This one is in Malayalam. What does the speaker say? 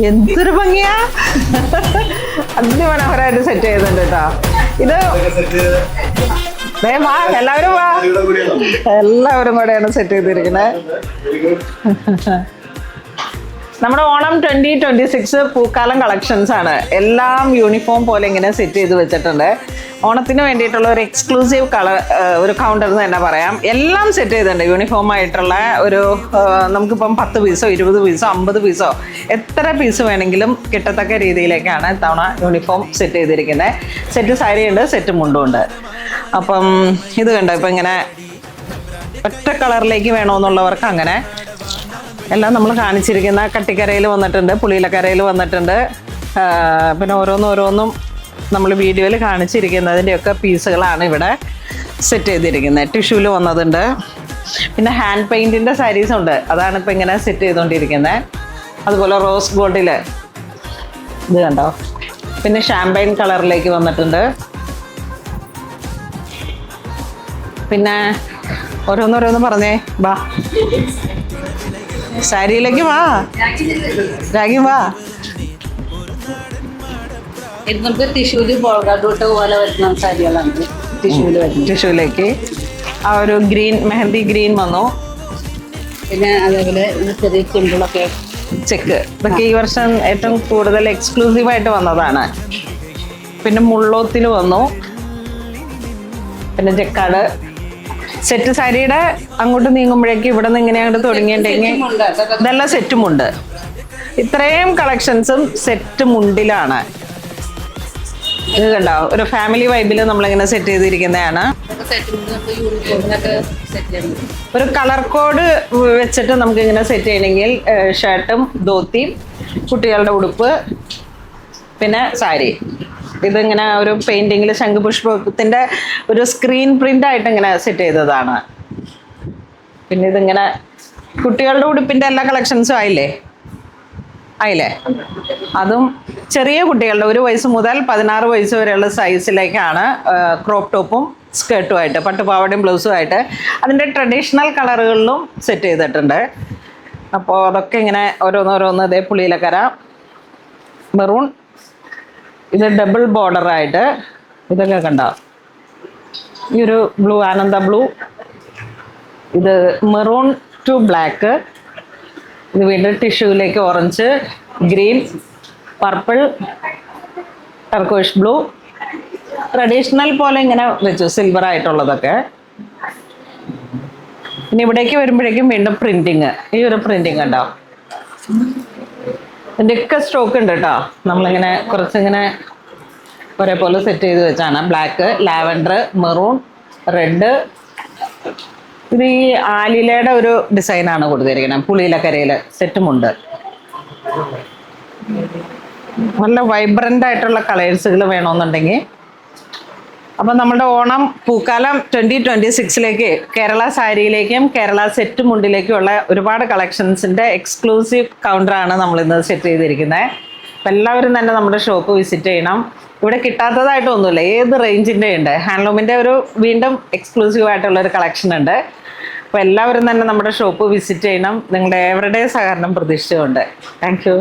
എന്തൊരു ഭംഗിയാ, അതിമനോഹരമായിട്ട് സെറ്റ് ചെയ്യുന്നുണ്ട് കേട്ടോ. ഇത് വാ, എല്ലാവരും വാ, എല്ലാവരും കൂടെയാണ് സെറ്റ് ചെയ്തിരിക്കുന്നത്. നമ്മുടെ ഓണം 2026 പൂക്കാലം കളക്ഷൻസ് ആണ്. എല്ലാം യൂണിഫോം പോലെ ഇങ്ങനെ സെറ്റ് ചെയ്ത് വെച്ചിട്ടുണ്ട്. ഓണത്തിന് വേണ്ടിയിട്ടുള്ള ഒരു എക്സ്ക്ലൂസീവ് ഒരു കൗണ്ടർ എന്ന് തന്നെ പറയാം. എല്ലാം സെറ്റ് ചെയ്തിട്ടുണ്ട് യൂണിഫോം ആയിട്ടുള്ള ഒരു നമുക്കിപ്പം 10 പീസോ 20 പീസോ 50 പീസോ എത്ര പീസ് വേണമെങ്കിലും കിട്ടത്തക്ക രീതിയിലേക്കാണ് ഇത്തവണ യൂണിഫോം സെറ്റ് ചെയ്തിരിക്കുന്നത്. സെറ്റ് സാരി ഉണ്ട്, സെറ്റ് മുണ്ടും ഉണ്ട്. അപ്പം ഇത് കണ്ടോ, ഇപ്പം ഇങ്ങനെ ഒറ്റ കളറിലേക്ക് വേണമെന്നുള്ളവർക്ക് അങ്ങനെ എല്ലാം നമ്മൾ കാണിച്ചിരിക്കുന്ന കട്ടിക്കരയിൽ വന്നിട്ടുണ്ട്, പുളിയിലക്കരയിൽ വന്നിട്ടുണ്ട്. പിന്നെ ഓരോന്നും നമ്മൾ വീഡിയോയിൽ കാണിച്ചിരിക്കുന്നതിൻ്റെയൊക്കെ പീസുകളാണ് ഇവിടെ സെറ്റ് ചെയ്തിരിക്കുന്നത്. ടിഷ്യൂല് വന്നതുണ്ട്, പിന്നെ ഹാൻഡ് പെയിൻറ്റിൻ്റെ സാരീസ് ഉണ്ട്, അതാണ് ഇപ്പോൾ ഇങ്ങനെ സെറ്റ് ചെയ്തുകൊണ്ടിരിക്കുന്നത്. അതുപോലെ റോസ് ഗോൾഡിൽ ഇത് കണ്ടോ, പിന്നെ ഷാമ്പൈൻ കളറിലേക്ക് വന്നിട്ടുണ്ട്. പിന്നെ ഓരോന്നോരോന്ന് പറഞ്ഞേ, വാ സാരിയിലേക്ക് വാ, രാഗി വാ. നമുക്ക് ടിഷ്യൂല് പോലെ വരുന്ന സാരികളാണ്. ടിഷ്യൂലേക്ക് ആ ഒരു ഗ്രീൻ, മെഹന്തി ഗ്രീൻ വന്നു. പിന്നെ അതേപോലെ ചെറിയ സിമ്പിളൊക്കെ ചെക്ക്, ഇതൊക്കെ ഈ വർഷം ഏറ്റവും കൂടുതൽ എക്സ്ക്ലൂസീവായിട്ട് വന്നതാണ്. പിന്നെ മുള്ളോത്തിൽ വന്നു, പിന്നെ ജക്കാട് സെറ്റ് സാരിയുടെ അങ്ങോട്ട് നീങ്ങുമ്പോഴേക്കും ഇവിടെ നിന്ന് ഇങ്ങനെ അങ്ങോട്ട് തുടങ്ങിയിട്ടുണ്ടെങ്കിൽ ഇതെല്ലാം സെറ്റുമുണ്ട്. ഇത്രയും കളക്ഷൻസും സെറ്റ് മുണ്ടിലാണ്. ഇത് കണ്ടോ, ഒരു ഫാമിലി വൈബിൽ നമ്മളിങ്ങനെ സെറ്റ് ചെയ്തിരിക്കുന്നതാണ്. ഒരു കളർ കോഡ് വെച്ചിട്ട് നമുക്ക് ഇങ്ങനെ സെറ്റ് ചെയ്യണമെങ്കിൽ ഷർട്ടും ധോത്തിയും കുട്ടികളുടെ ഉടുപ്പ് പിന്നെ സാരി. ഇതിങ്ങനെ ഒരു പെയിന്റിങ്ങിൽ ശംഖുപുഷ്പത്തിന്റെ ഒരു സ്ക്രീൻ പ്രിന്റ് ആയിട്ട് ഇങ്ങനെ സെറ്റ് ചെയ്തതാണ്. പിന്നെ ഇതിങ്ങനെ കുട്ടികളുടെ ഉടുപ്പിന്റെ എല്ലാ കളക്ഷൻസും ആയില്ലേ? അതും ചെറിയ കുട്ടികളുടെ 1 വയസ്സ് മുതൽ 16 വയസ്സ് വരെയുള്ള സൈസിലേക്കാണ് ക്രോപ്പ് ടോപ്പും സ്കേർട്ടുമായിട്ട്, പട്ടുപാവാടയും ബ്ലൗസും ആയിട്ട് അതിൻ്റെ ട്രഡീഷണൽ കളറുകളിലും സെറ്റ് ചെയ്തിട്ടുണ്ട്. അപ്പോൾ അതൊക്കെ ഇങ്ങനെ ഓരോന്നോരോന്ന്. ഇതേ പുളിയിലക്കര മെറൂൺ, ഇത് ഡബിൾ ബോർഡറായിട്ട് ഇതൊക്കെ കണ്ടോ. ഈ ഒരു ബ്ലൂ, ആനന്ദ ബ്ലൂ, ഇത് മെറൂൺ ടു ബ്ലാക്ക്, ഇത് വീണ്ടും ടിഷ്യൂലേക്ക് orange, green, purple, turquoise blue, traditional പോലെ ഇങ്ങനെ വെച്ചു സിൽവർ ആയിട്ടുള്ളതൊക്കെ. പിന്നെ ഇവിടേക്ക് വരുമ്പോഴേക്കും വീണ്ടും പ്രിന്റിങ്, ഈ ഒരു പ്രിന്റിങ് ഉണ്ടോ. ഇതിൻ്റെയൊക്കെ സ്റ്റോക്ക് ഉണ്ട് കേട്ടോ. നമ്മളിങ്ങനെ കുറച്ചിങ്ങനെ ഒരേപോലെ സെറ്റ് ചെയ്ത് വെച്ചാണ്. Black, lavender, maroon, red. ഇത് ഈ ആലിലയുടെ ഒരു ഡിസൈനാണ് കൊടുത്തിരിക്കുന്നത്. പുളിയിലക്കരയിൽ സെറ്റുമുണ്ട്. നല്ല വൈബ്രൻ്റ് ആയിട്ടുള്ള കളേഴ്സുകൾ വേണമെന്നുണ്ടെങ്കിൽ. അപ്പം നമ്മുടെ ഓണം പൂക്കാലം 2026ലേക്ക് കേരള സാരിയിലേക്കും കേരള സെറ്റ് മുണ്ടിലേക്കുമുള്ള ഒരുപാട് കളക്ഷൻസിൻ്റെ എക്സ്ക്ലൂസീവ് കൗണ്ടറാണ് നമ്മളിന്ന് സെറ്റ് ചെയ്തിരിക്കുന്നത്. അപ്പം എല്ലാവരും തന്നെ നമ്മുടെ ഷോപ്പ് വിസിറ്റ് ചെയ്യണം. ഇവിടെ കിട്ടാത്തതായിട്ടൊന്നുമില്ല, ഏത് റേഞ്ചിൻ്റെ ഉണ്ട്. ഹാൻഡ്ലൂമിൻ്റെ ഒരു വീണ്ടും എക്സ്ക്ലൂസീവ് ആയിട്ടുള്ളൊരു കളക്ഷൻ ഉണ്ട്. അപ്പോൾ എല്ലാവരും തന്നെ നമ്മുടെ ഷോപ്പ് വിസിറ്റ് ചെയ്യണം. നിങ്ങളുടെ എവരുടെ സഹകരണം പ്രതീക്ഷിച്ചുകൊണ്ട്. Thank you.